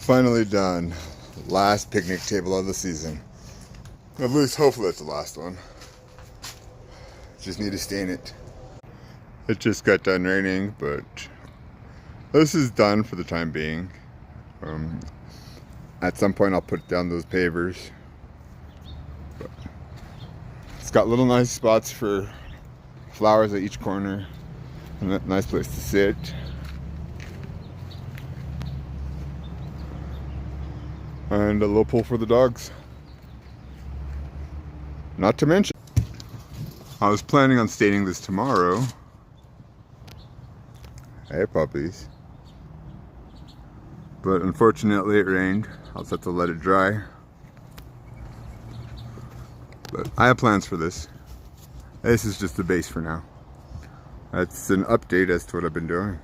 Finally done. Last picnic table of the season. At least hopefully it's the last one. Just need to stain it. It just got done raining, but this is done for the time being. At some point I'll put down those pavers. But it's got little nice spots for flowers at each corner. And a nice place to sit. And a little pool for the dogs. Not to mention, I was planning on staining this tomorrow. Hey puppies. But unfortunately it rained. I'll just have to let it dry. But I have plans for this. This is just the base for now. That's an update as to what I've been doing.